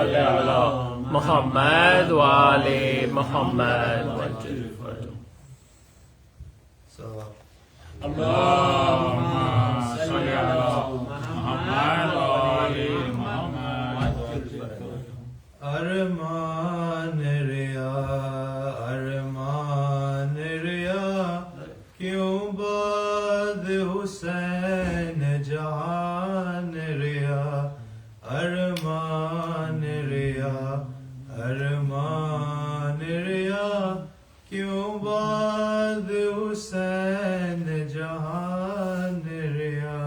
صل على محمد وآل محمد وعجل فرجهم. اللهم صل على محمد وآل محمد وعجل فرجهم. ارمان ریا کیوں باد حسین جہان ریا ارمان ریا کیوں باد حسین جہان ریا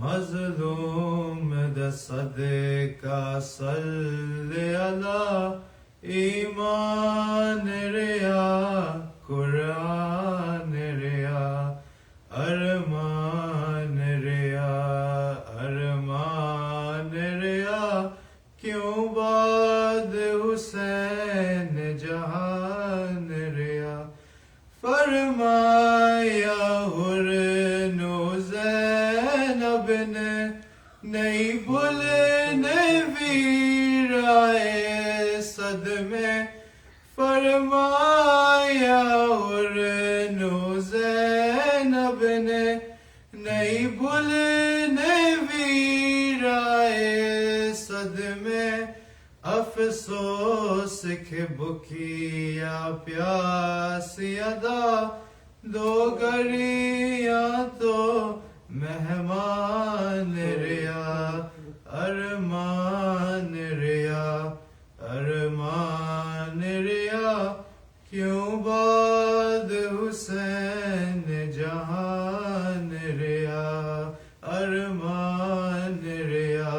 مظلوم دا صدقہ صلی اللہ ایمان ریا قرآن ریا ارمان ریا کیوں باد حسین جہان ریا فرمایا حرنو زینب نے نہیں بھولنے ویرائے صدمے فرمایا حرنو زینب نے نہیں بھولنے ویرائے صدمے افسوس کہ بکیا پیاسی ادا دو گھڑیاں تو مہمان ریا ارمان ریا کیوں باد حسین جہان ریا ارمان ریا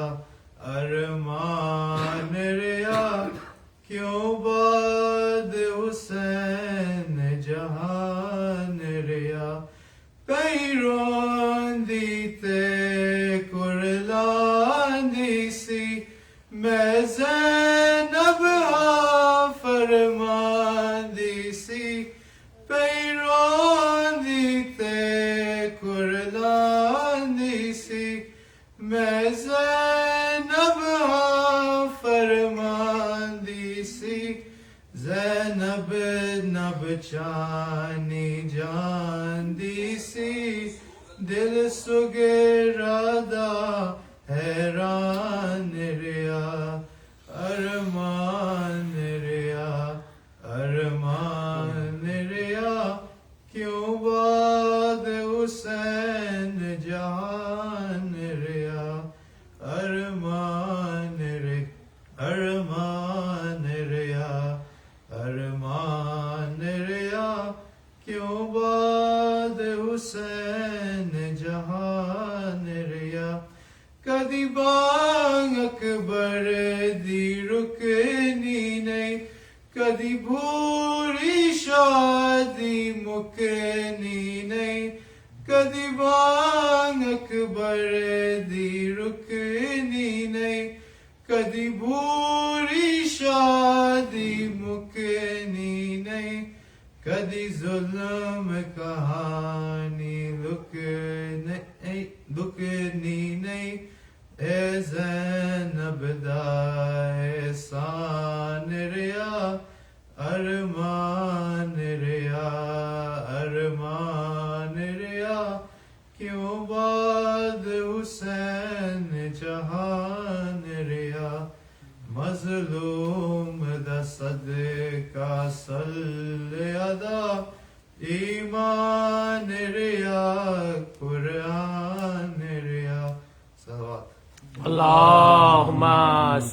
کیوں باد حسین جہان ریا پیرون دیتے کرلان دیسی میں زینب فرمان دیسی پیرون دیتے کرلان دیسی میں زینب فرمان دیسی زینب نب چانی جان دیسی دل سگرادا حیران ریا ارمان ریا کیوں باد حسین جہان ریا ارمان ریا کیوں باد حسین جہان ریا کدی بانگ اکبر دی رکنی نہیں کدی بھوری شادی مکنی نہیں کدی بانگ اکبر دی رکنی نہیں کدی بھوری شادی مکنی نہیں کدی ظلم کہانی لکنی نہیں اے زینب دا احسان ریا ارمان ریا کیوں باد حسین جہان ریا مظلوم دا صدقہ صلی ادا ایمان ریا قرآن ریا صلوات اللهم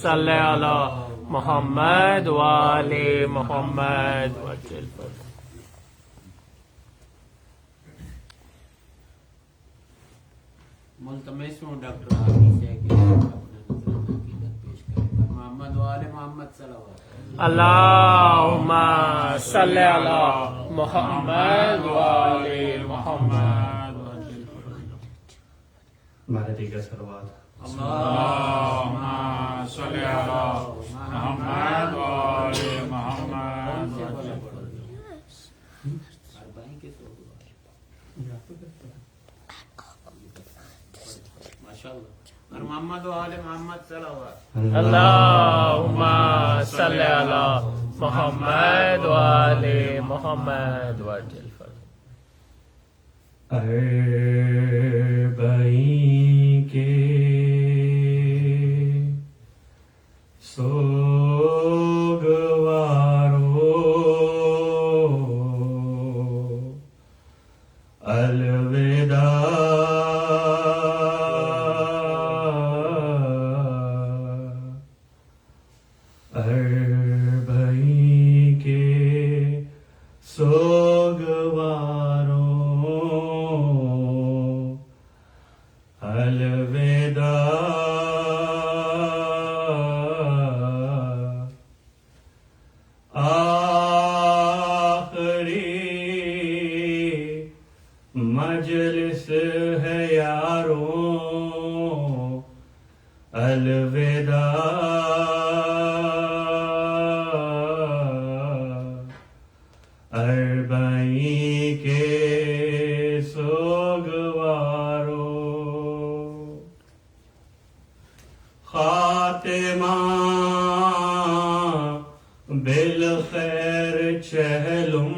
صل على محمد وآل محمد وعجل فرجهم. ملتمس ہوں ڈاکٹر عالی سے کہ اپنا نظرانہ عقیدت پیش کریں محمد وآل محمد صلوات اللهم صل على محمد وآل محمد وعجل فرجهم. ہمارے دیگر صلوات اللهم صل على محمد وآل محمد وعجل فرجهم. اربعین کے سو ماشاء اللہ. اور محمد محمد وآل محمد صلوات اللهم صل على محمد وآل محمد وعجل فرج اربعین کے سوگوارو الوداع اربعین کے سوگوارو الوداع آخری مجلس ہے یارو الوداع اربعین کے سوگوارو خاتمہ بالخیر چہلم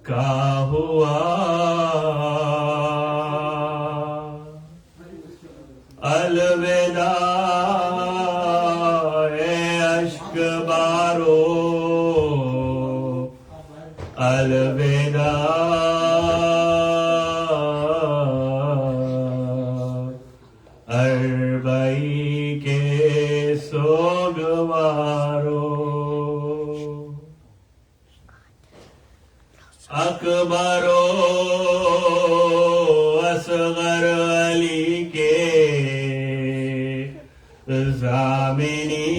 کا ہوا الوداع اے اشک بارو الوداع اربعین کے سوگوارو اکبر و اصغر علی کے ضامنی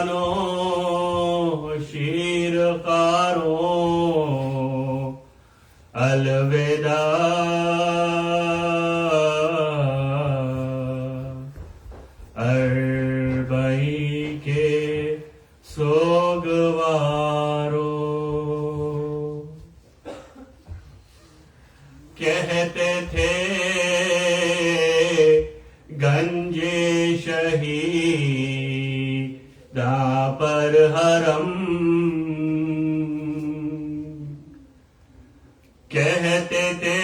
نوجوانوں شیر خاروں الوداع اربعین کے سوگوارو کہتے تھے گنج شہیداں پر حرم کہتے تھے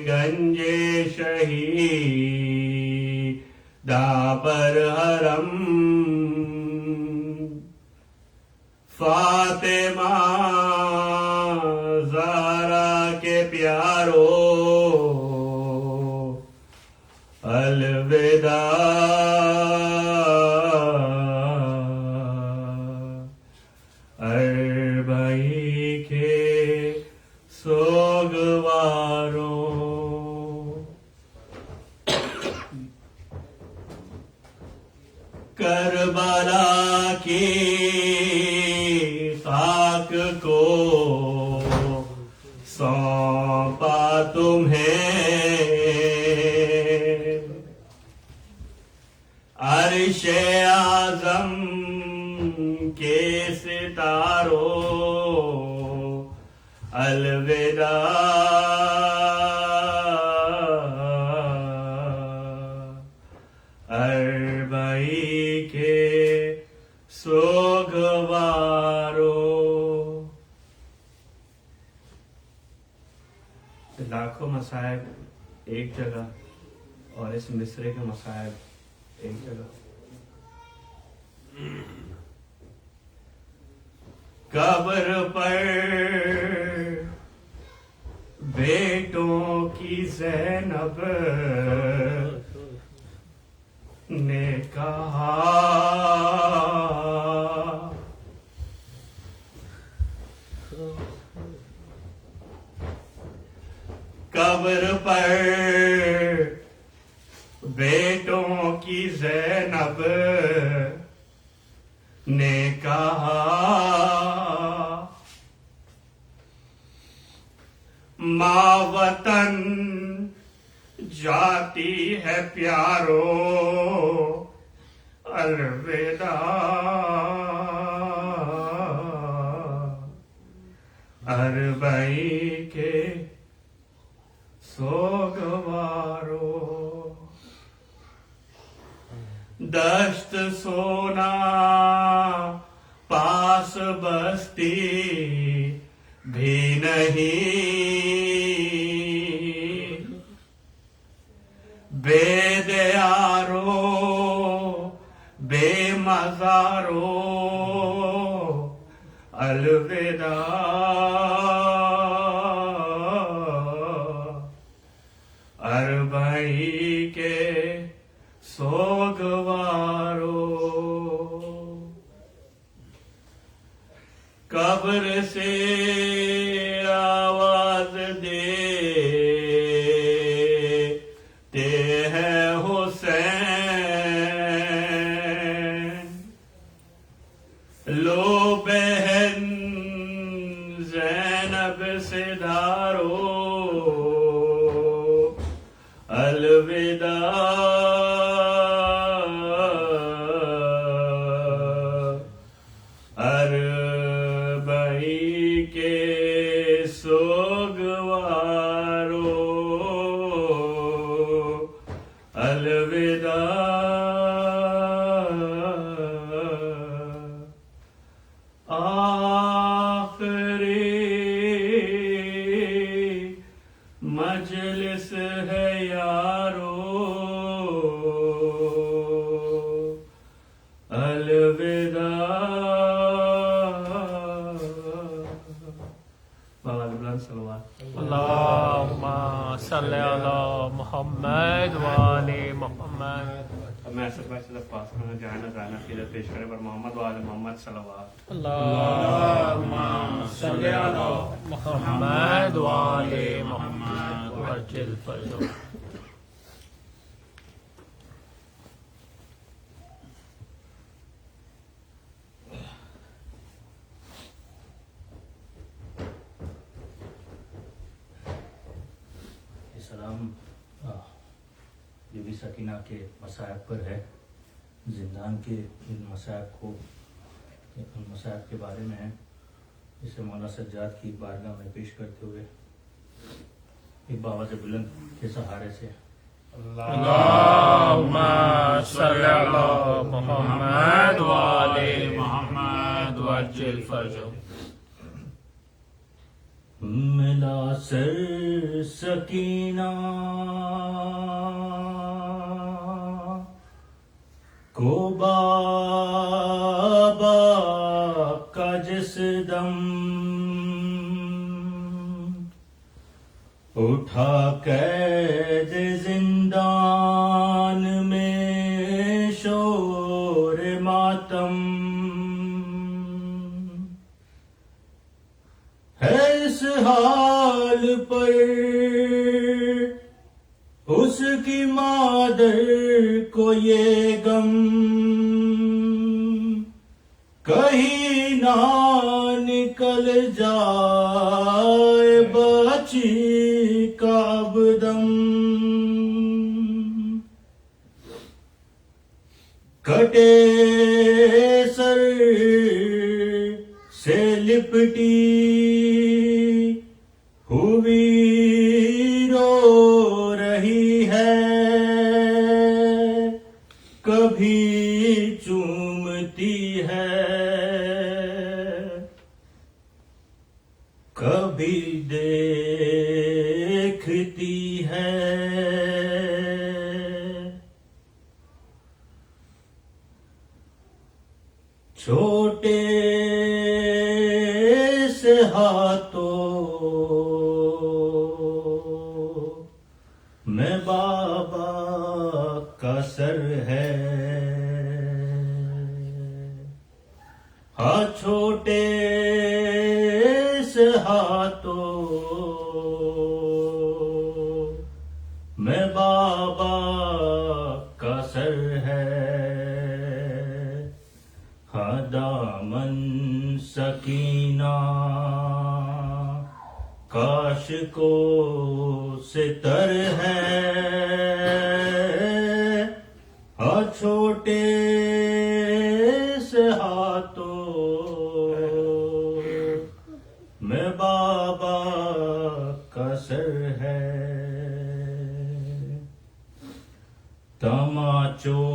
گنج شہیداں پر حرم فاطمہ زہرا کے پیارو الوداع اربعین کے سوگوارو کربلا کی خاک کو سونپا تمہیں عرش اعظم کے ستاروں الوداع اربعین کے سوگوارو لاکھوں مصائب ایک جگہ اور اس مصرے کے مصائب ایک جگہ قبر پر بیٹوں کی زینب نے کہا قبر پر بیٹوں کی زینب نے کہا ماں وطن جاتی ہے پیارو الوداع ہر بھائی کے سوگوارو دشت سونا پاس بستی بھی نہیں بے دیارو بے مزارو الوداع اربعی کے سوگوارو قبر سے آواز دیتے ہیں حسین لو بہن زینب سے دارو الوداع اربعی کے سوگوارو الوداع آخری مجلس ہے یارو الوداع بابا بلند صلوات اللہم صلی علی محمد وآل محمد. اب میں ایسے بھائی سے پاس کرنا جانا گانا خیرت پیش کرے پر محمد وآل محمد صلوات اللہم صلی علی محمد وآل محمد وعجل فرجہ. سلام بی بی سکینہ کے مصائب پر ہے. زندان کے ان مصائب کے بارے میں اسے مولانا سجاد کی بارگاہ میں پیش کرتے ہوئے ایک بابا سے بلند کے سہارے سے اللہم صلی علی محمد وآل محمد وعجل فرجہ. ملا سر سکینہ کو بابا کا جس دم اٹھا قید زندان میں شور ماتم ہے اس حال پر اس کی مادر کو یہ غم کہیں نہ نکل جائے بچی کا اب دم کٹے سر سے لپٹی ہوئی رو رہی ہے کبھی چومتی ہے کبھی دیکھتی ہے چھوٹے سے ہاتھوں میں بابا کا سر ہے ہاں چھوٹے سے ہاتھوں میں بابا کا سر ہے ہاں دامن سکینہ کاش کو سے تر ہے ہاں چھوٹے سے ہاتھوں میں بابا سر ہے، تماچوں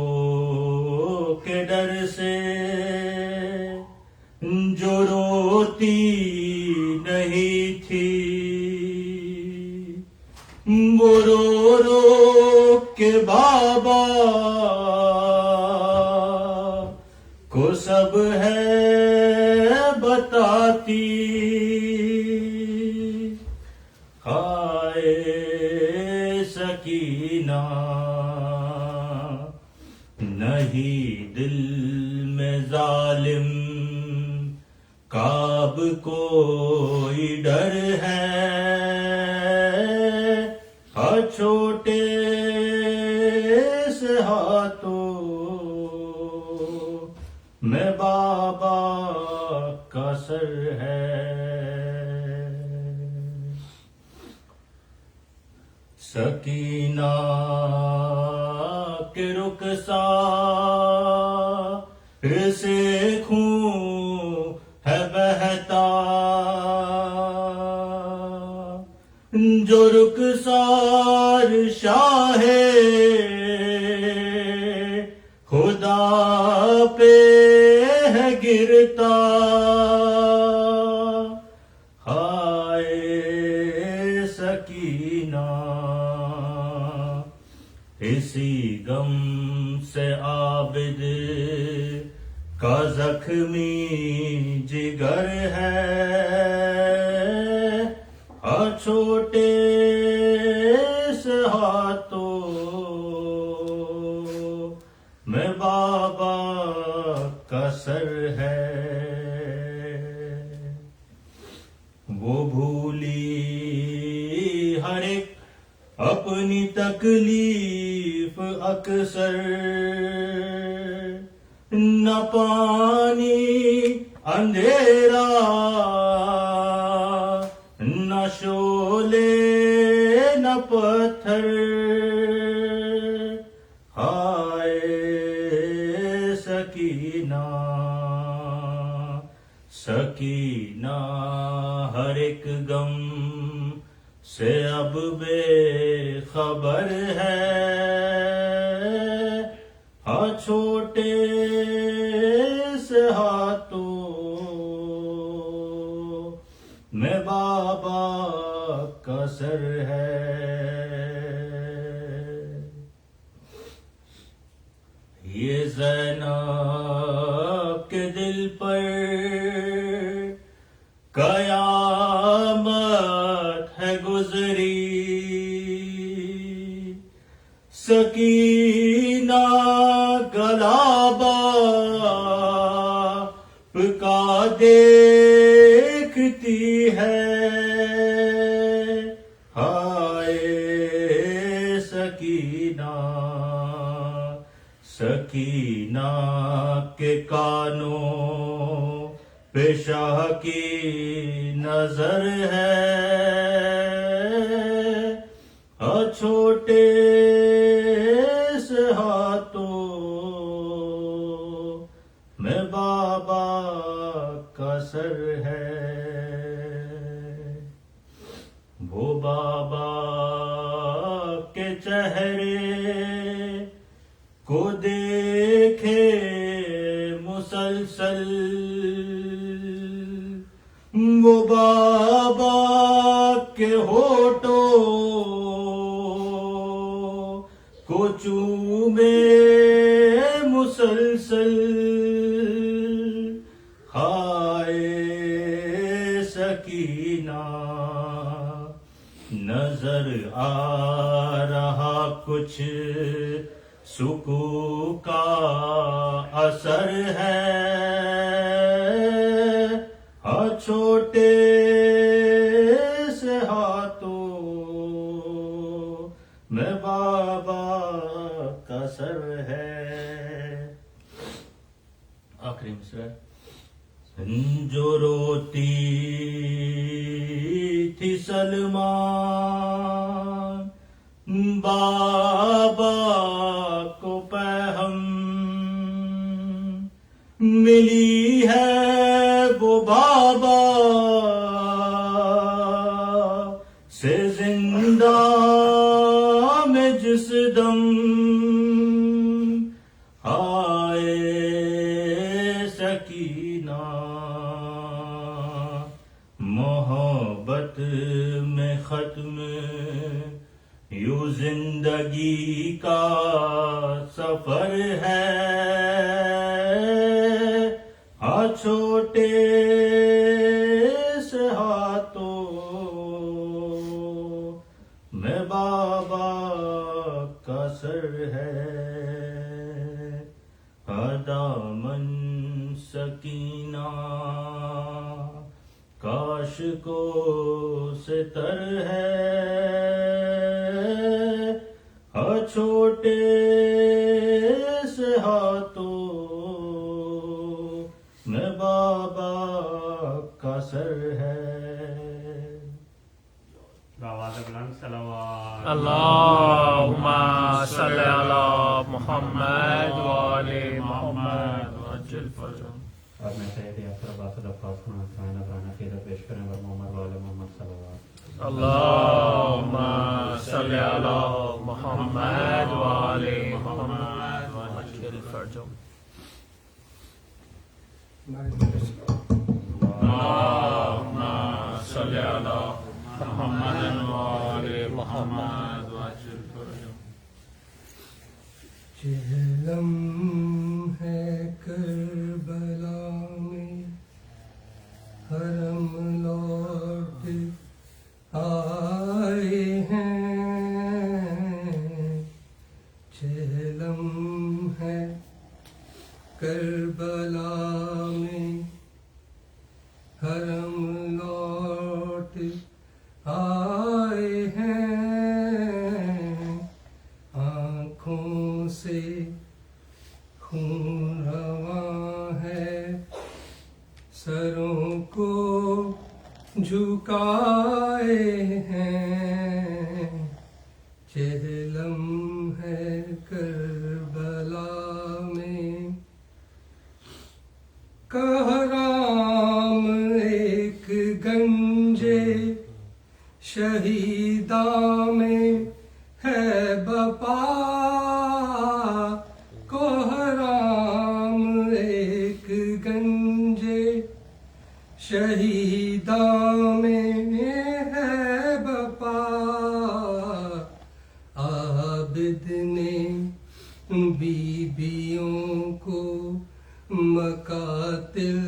کے ڈر سے جو روتی نہیں تھی، وہ رو رو کے بابا کو سب ہے بتاتی، ہائے سکینہ نہیں دل میں ظالم کا اب کوئی ڈر ہے، ہر چھوٹے سے ہاتھوں میں بابا کا سر ہے، سکینہ کے رخسار سے خون ہے بہتا، جو رخسار شاہ خدا پہ ہے گرتا، ہائے سکینہ اسی غم سے عابد کا زخمی جگر ہے، ہر چھوٹے سے ہاتھوں میں بابا کا سر ہے، وہ بھولی ہر ایک اپنی تکلیف اکثر، نہ پانی اندھیرا نہ شعلے نہ پتھر، ہائے سکینہ سکینہ ہر ایک غم سے اب بے خبر ہے، ہر چھوٹے سے ہاتھوں میں بابا کا سر ہے، یہ زینب کے دل پر قیامت ہے گزری، سکینہ گلابا کا دیکھتی ہے، ہائے سکینہ سکینہ کے کانوں پہ شاہ کی نظر ہے، ہر چھوٹے سے ہاتھوں میں بابا کا سر ہے، وہ بابا کے چہرے کو دیکھے مسلسل، وہ بابا کے ہونٹوں کو چومے مسلسل، ہائے سکینہ نظر آ رہا کچھ سکون کا اثر ہے، ہر چھوٹے سے ہاتھوں میں بابا کا سر ہے، آخری مصرع، جو روتی تھی سلمان بابا کو پہم ملی ہے، وہ بابا سے زندہ میں جس دم آئے سکینہ محبت میں ختم یوں زندگی کا سفر ہے چھوٹے سے ہاتھوں میں بابا کا سر ہے دامن سکینہ کاش کو سے تر ہے چھوٹے سے ہاتھوں میں بابا کا سر ہے بآواز بلند صلوات اللهم صل على محمد وآل محمد وعجل فرجهم. اور میں سید یاسر عباس العباس کو نذرانہ پرانا عقیدہ پیش کریں بر محمد وآل محمد صلوات. اللهم صل على محمد وآل محمد وعجل فرجهم. اللهم صل على محمد وآل محمد وعجل فرجهم. چہلم ہے کربلا میں حرم لوٹ آئے ہیں چہلم ہے کربلا میں حرم لوٹ آئے ہیں آنکھوں سے خون رواں ہے سروں کو جھکائے ہیں چہلم ہے کربلا میں کہرام ایک گنجے شہیداں میں ہے بپا کوہرام ایک گنجے شہیداں میں ہے بپا عابد نے بیبیوں کو مقاتل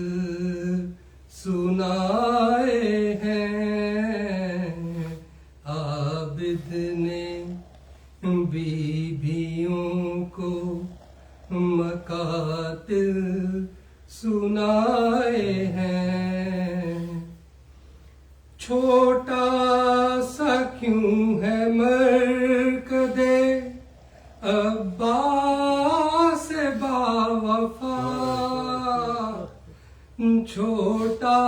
سنائے ہیں عابد نے بیبیوں کو مقاتل سنائے ہیں چھوٹا سا کیوں ہے مرکدے عباس باوفا چھوٹا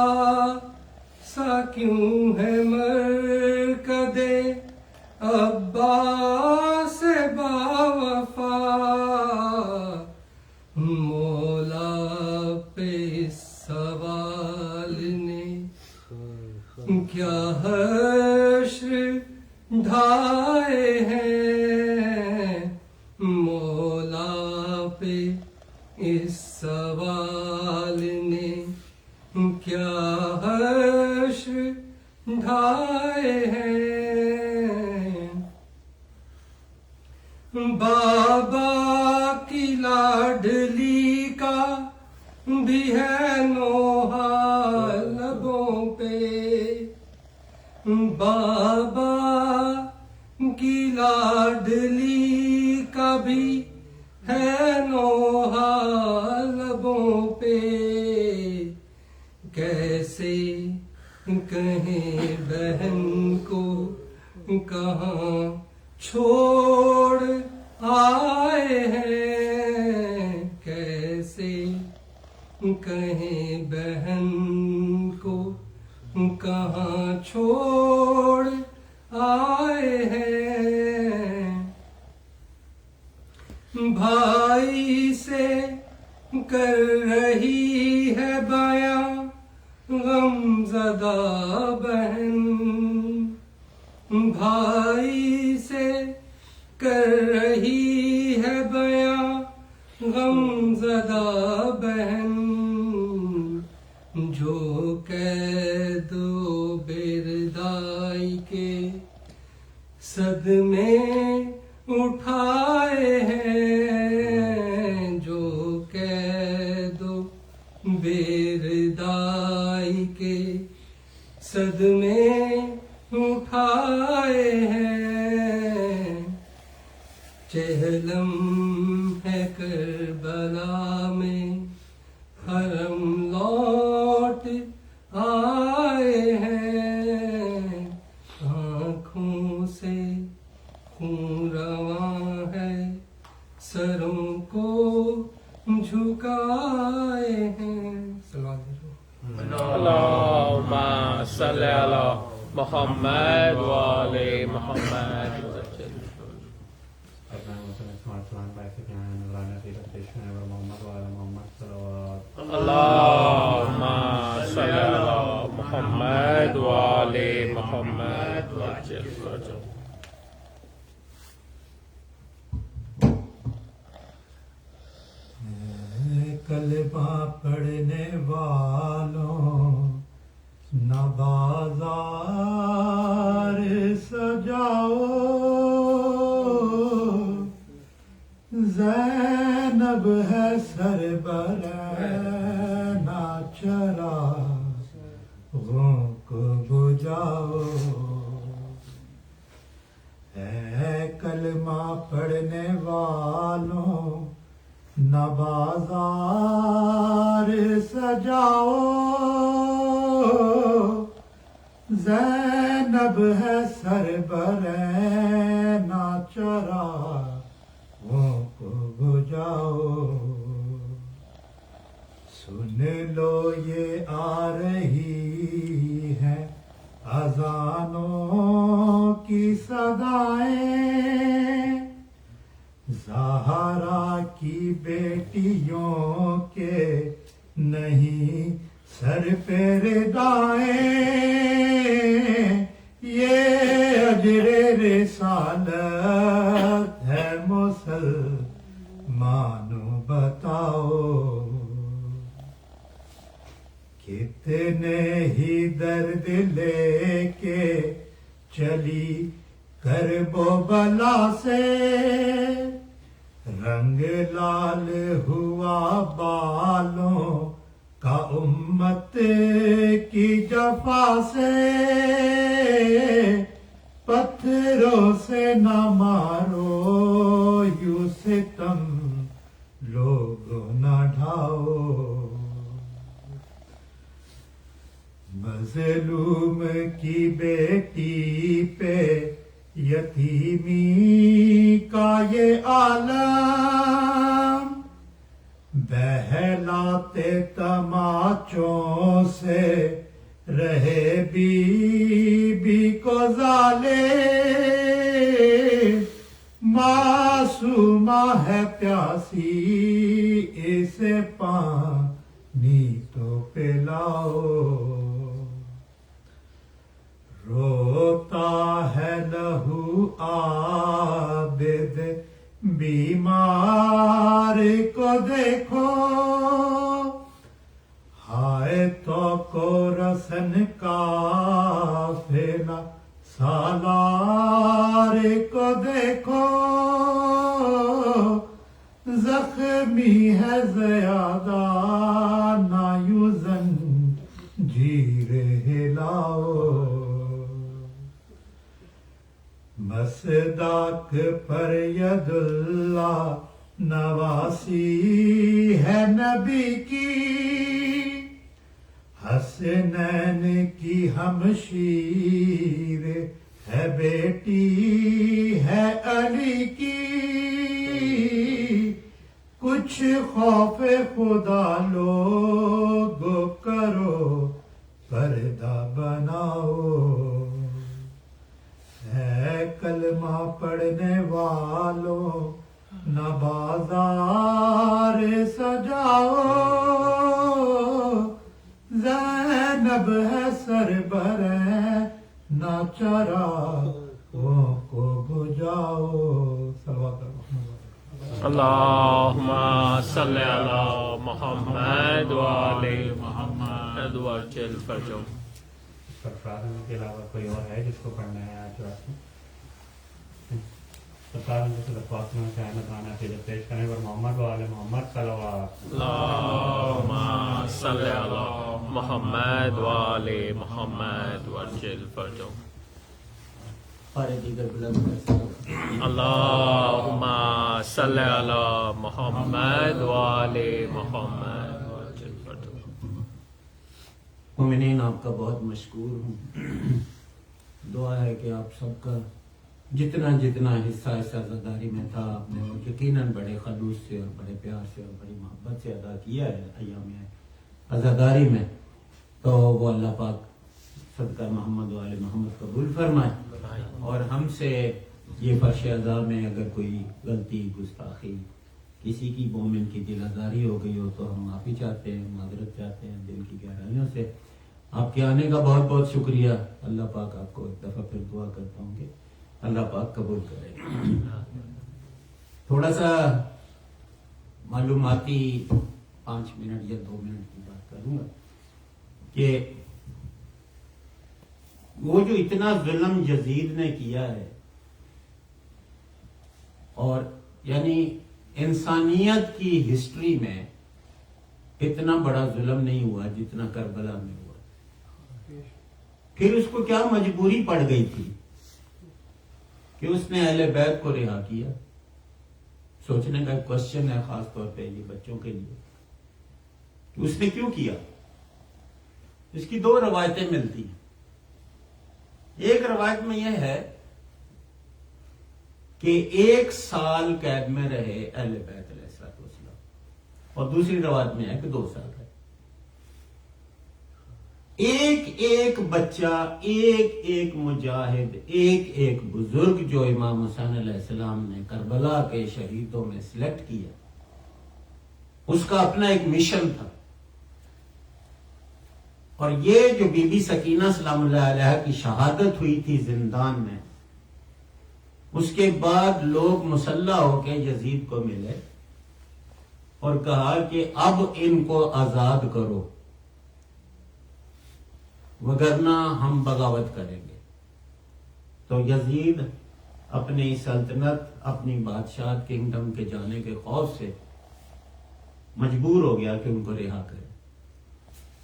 سا کیوں ہے مرکدے عباس باوفا مولا پہ سوال نے کیا حشر ڈھائے ہیں مولا پہ اس سوال نے کیا حشر ڈھائے ہیں بابا کی لاڈلی کا بھی ہے نوحہ لبوں پہ بابا کی لاڈلی کا بھی ہے نوحہ لبوں پہ کیسے کہیں بہن کو کہاں چھوڑ آئے ہیں کیسے کہیں بہن کو کہاں چھوڑ آئے ہیں بھائی سے کر رہی ہے بیاں غم زدہ بہن بھائی سے کر رہی ہے بیاں غم زدہ بہن، جو قید و بردائی کے صدمے اٹھائے ہیں، جو قید و بردائی کے صدمے اٹھائے ہیں، چہلم ہے کربلا میں حرم لوٹ آئے ہیں، آنکھوں سے خون رواں ہے، سروں کو جھکائے ہیں۔ اللہم صلی علی محمد وآل محمد اللہم صلی علی محمد وآل محمد کلمہ پڑھنے والوں نہ بازار سجاؤ، زینب ہے سربر نہ چراغوں کو بجھاؤ، اے کلمہ پڑھنے والوں نہ بازار سجاؤ، زینب ہے سربر نہ چراغوں کو بجھاؤ، سن لو یہ آ رہی ہے اذانوں کی صدائیں، زہرا کی بیٹیوں کے نہیں سر پہ ردائیں، یہ اجر رسالت ہے مسلمانوں بتاؤ، کتنے ہی درد لے کے چلی کرب و بلا سے، رنگ لال ہوا بالوں کا امت کی جفا سے، پتھروں سے نہ مارو یوں ستم لوگوں نہ ڈھاؤ، مظلوم کی بیٹی پہ یتیمی کا یہ عالم، بہلاتے تماچوں سے رہے بی بی کو ظالم، معصومہ ہے پیاسی اسے پانی تو پلاؤ، روتا ہے لہو عابد بیمار کو دیکھو، ہائے تو کو رسن قافلہ سالار کو دیکھو، زخمی ہے زیادہ نہ یوں زنجیر ہلاؤ، مصداق پر ید اللہ نواسی ہے نبی کی، حسنین کی ہمشیر ہے بیٹی ہے علی کی، کچھ خوف خدا لوگو کرو پردہ بناؤ، ہے کلمہ پڑھنے والوں نہ بازار سجاؤ، زینب ہے سربر نہ چراغوں کو بجھاؤ. صلوات اللہم صلی علی محمد وآل محمد وعجل فرجهم. سرفراز کے علاوہ کوئی اور ہے جس کو پڑھنا ہے آج رات میں؟ سرکار نے صلی اللہ علیہ وسلم کا عقیدت پیش کرنے پر محمد و آل محمد صلوات. اللہم صلی علی محمد وآل محمد وعجل فرجهم. اور دیگر بلند فیصلہ. اللہم صلی علی محمد وآل محمد وعجل فرجهم. مومنین آپ کا بہت مشکور ہوں. دعا ہے کہ آپ سب کا جتنا حصہ اس عزاداری میں تھا آپ نے وہ یقیناً بڑے خلوص سے اور بڑے پیار سے اور بڑی محبت سے ادا کیا ہے ایام عزاداری میں. تو وہ اللہ پاک صدقہ محمد و آل محمد قبول فرمائے اور ہم سے یہ فرش ادا میں اگر کوئی غلطی گستاخی کسی کی مومن کی دل آزاری ہو گئی ہو تو ہم معافی چاہتے ہیں, معذرت چاہتے ہیں دل کی گہرائیوں سے. آپ کے آنے کا بہت بہت شکریہ. اللہ پاک آپ کو ایک دفعہ پھر دعا کرتا ہوں کہ اللہ پاک قبول کرے. تھوڑا سا معلوماتی 5 منٹ یا 2 منٹ کی بات کروں گا کہ وہ جو اتنا ظلم یزید نے کیا ہے, اور یعنی انسانیت کی ہسٹری میں اتنا بڑا ظلم نہیں ہوا جتنا کربلا میں ہوا. پھر اس کو کیا مجبوری پڑ گئی تھی کہ اس نے اہل بیت کو رہا کیا. سوچنے کا ایک کوشچن ہے خاص طور پہ یہ بچوں کے لیے کہ اس نے کیوں کیا. اس کی 2 روایتیں ملتی ہیں. ایک روایت میں یہ ہے کہ 1 سال قید میں رہے اہل بیت علیہ السلام, اور دوسری روایت میں ہے کہ 2 سال رہے. ایک بچہ, ایک مجاہد, ایک بزرگ جو امام حسین علیہ السلام نے کربلا کے شہیدوں میں سلیکٹ کیا, اس کا اپنا ایک مشن تھا. اور یہ جو بی بی سکینہ سلام اللہ علیہ کی شہادت ہوئی تھی زندان میں, اس کے بعد لوگ مسلح ہو کے یزید کو ملے اور کہا کہ اب ان کو آزاد کرو وگرنہ ہم بغاوت کریں گے. تو یزید اپنی سلطنت, اپنی بادشاہ کنگڈم کے جانے کے خوف سے مجبور ہو گیا کہ ان کو رہا کرے,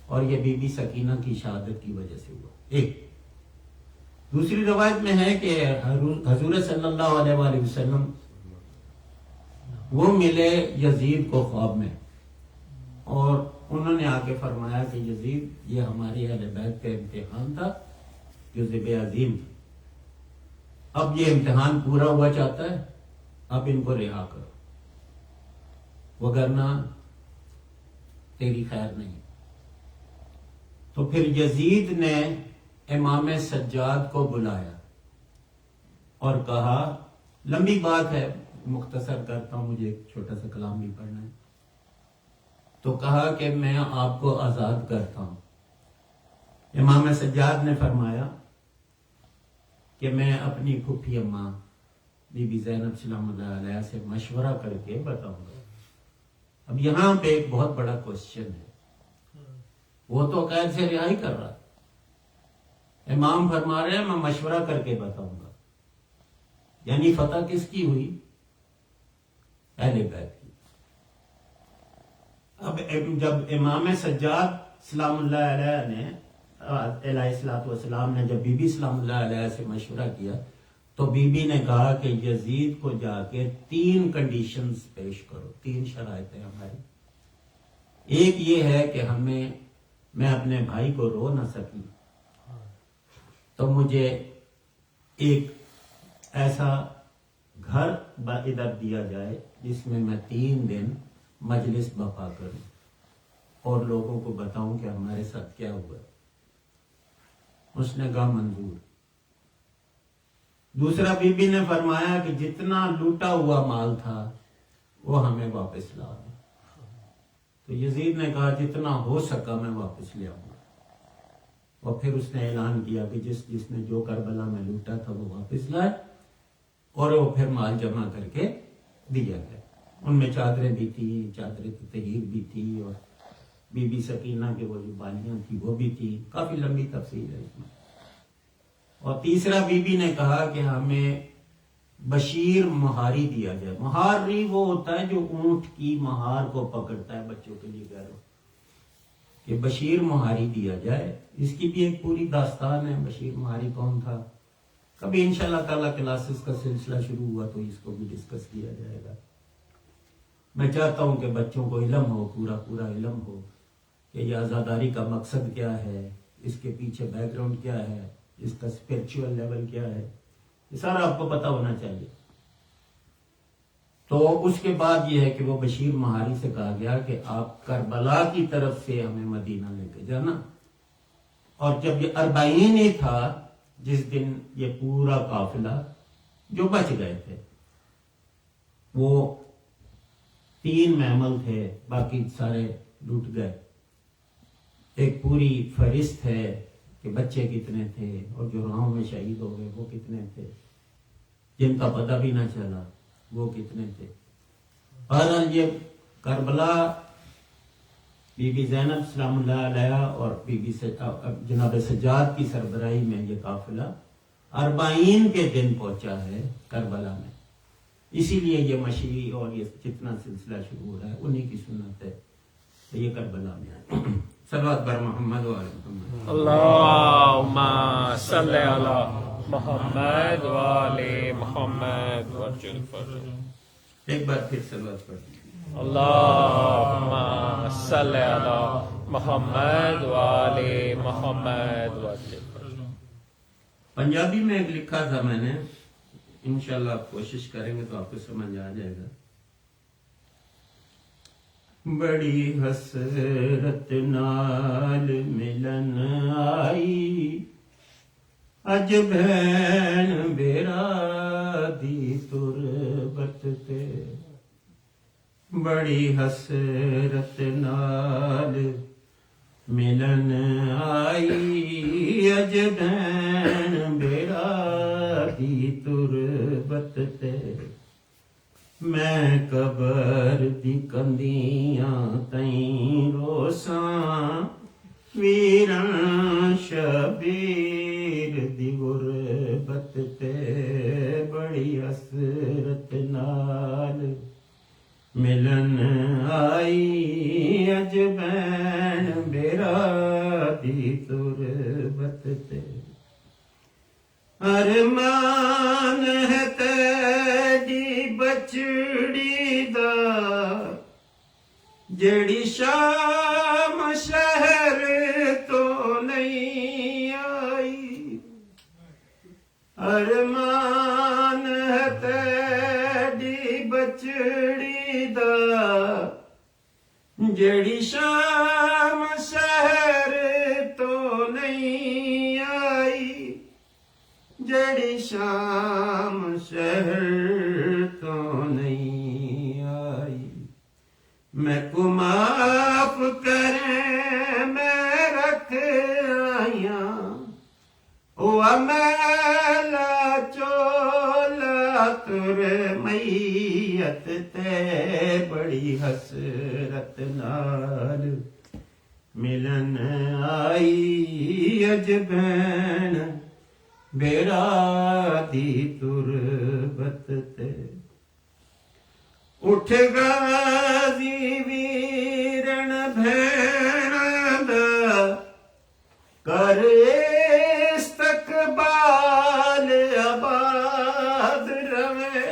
اور یہ بی بی سکینہ کی شہادت کی وجہ سے ہوا. ایک دوسری روایت میں ہے کہ حضور صلی اللہ علیہ وآلہ وسلم وہ ملے یزید کو خواب میں, اور انہوں نے آ کے فرمایا کہ یزید یہ ہماری اہل بیت کا امتحان تھا جو ذب عظیم تھا. اب یہ امتحان پورا ہوا چاہتا ہے, اب ان کو رہا کرو وگرنہ تیری خیر نہیں. تو پھر یزید نے امام سجاد کو بلایا اور کہا, لمبی بات ہے مختصر کرتا ہوں, مجھے ایک چھوٹا سا کلام بھی پڑھنا ہے. تو کہا کہ میں آپ کو آزاد کرتا ہوں. امام سجاد نے فرمایا کہ میں اپنی پھوپھی اماں بی بی زینب سلام اللہ علیہ سے مشورہ کر کے بتاؤں گا. اب یہاں پہ ایک بہت بڑا کوشچن ہے. وہ تو قید سے رہائی کر رہا, امام فرما رہے ہیں میں مشورہ کر کے بتاؤں گا. یعنی فتح کس کی ہوئی؟ اہل بیت کی. اب جب امام سجاد سلام اللہ علیہ نے علیہ الصلوۃ والسلام نے جب بی بی سلام اللہ علیہ سے مشورہ کیا تو بی بی نے کہا کہ یزید کو جا کے 3 کنڈیشنز پیش کرو. 3 شرائطیں ہماری. ایک یہ ہے کہ میں اپنے بھائی کو رو نہ سکی, تو مجھے ایک ایسا گھر ادھر دیا جائے جس میں 3 دن مجلس بپا کروں اور لوگوں کو بتاؤں کہ ہمارے ساتھ کیا ہوا. اس نے کہا منظور. دوسرا بی بی نے فرمایا کہ جتنا لوٹا ہوا مال تھا وہ ہمیں واپس لا دو. تو یزید نے کہا جتنا ہو سکا میں واپس لے آؤں گا. اور پھر اس نے اعلان کیا کہ جس نے جو کربلا میں لوٹا تھا وہ واپس لائے، اور وہ پھر مال جمع کر کے دیا گیا۔ ان میں چادریں بھی تھی، چادریں طہیر بھی تھی، اور بی بی سکینہ کے وہ جو بالیاں تھی وہ بھی تھی، کافی لمبی تفصیل ہے اس میں۔ اور تیسرا بی بی نے کہا کہ ہمیں بشیر مہاری دیا جائے۔ مہاری وہ ہوتا ہے جو اونٹ کی مہار کو پکڑتا ہے، بچوں کے لیے کہہ رہا ہوں کہ بشیر مہاری دیا جائے۔ اس کی بھی ایک پوری داستان ہے، بشیر مہاری کون تھا۔ کبھی انشاءاللہ تعالیٰ کلاسز کا سلسلہ شروع ہوا تو اس کو بھی ڈسکس کیا جائے گا۔ میں چاہتا ہوں کہ بچوں کو علم ہو، پورا علم ہو کہ یہ عزاداری کا مقصد کیا ہے، اس کے پیچھے بیک گراؤنڈ کیا ہے، اس کا اسپرچول لیول کیا ہے، یہ سارا آپ کو پتہ ہونا چاہیے۔ تو اس کے بعد یہ ہے کہ وہ بشیر مہاری سے کہا گیا کہ آپ کربلا کی طرف سے ہمیں مدینہ لے کے جانا۔ اور جب یہ 40 ہی تھا جس دن یہ پورا قافلہ جو بچ گئے تھے، وہ 3 محمل تھے، باقی سارے لوٹ گئے۔ ایک پوری فہرست ہے کہ بچے کتنے تھے اور جو راہوں میں شہید ہو گئے وہ کتنے تھے، جن کا پتہ بھی نہ چلا وہ کتنے تھے۔ بہرحال یہ کربلا بی بی زینب سلام اللہ علیہ اور بی بی جناب سجاد کی سربراہی میں یہ قافلہ 40 کے دن پہنچا ہے کربلا میں۔ اسی لیے یہ مشی اور یہ جتنا سلسلہ شروع ہو رہا ہے انہی کی سنت ہے، تو یہ کربلا میں ہے۔ صلوات بر محمد و آل محمد۔ اللہم صلی علی محمد و آل محمد وعجل فرجہ۔ ایک بار پھر صلوات پڑھیں۔ اللہم صلی علی محمد و آل محمد وعجل فرجہ۔ پنجابی میں ایک لکھا تھا میں نے، انشاءاللہ آپ کوشش کریں گے تو آپ کو سمجھ آ جائے گا۔ بڑی حسرت نال ملن آئی، اج بہن بیرا دی تربت تے، بڑی حسرت نال ملن آئی، اج بہن بیرا دی تربت تے، میں قبر دی کندیاں تائیں روساں، ویران شبیر دی غربت تے، بڑی حسرت نال ملن آئی، اج بین بیرا دی تربت تے، ارمان ہے تیری بچڑی دا، جڑی شام شہر تو نہیں آئی، ارمان ہے تیری بچڑی دا، جڑی شام شہر تو نہیں آئی، جڑی شام شہر تو نہیں آئی، میں کو معاف کریں میں رکھ آیاں، ہوا میلا چولا تر میت تے، بڑی حسرت نال ملن آئی، اج بین بیرا دی تربت تے، اٹھ غازی ویرن بھین دا، کر استقبال آباد روے،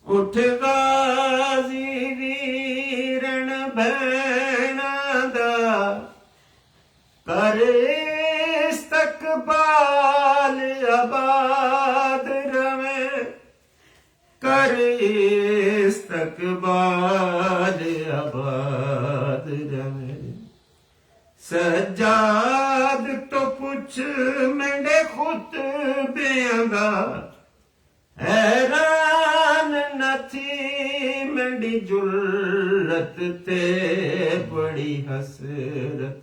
اٹھ غازی ویرن بھین دا، کر استقبال آباد روے، کر استقبال آباد روے، سجاد تو پوچھ منڈے خطبیاں دا، حیران نہ تھی منڈی جرت تے، بڑی حسرت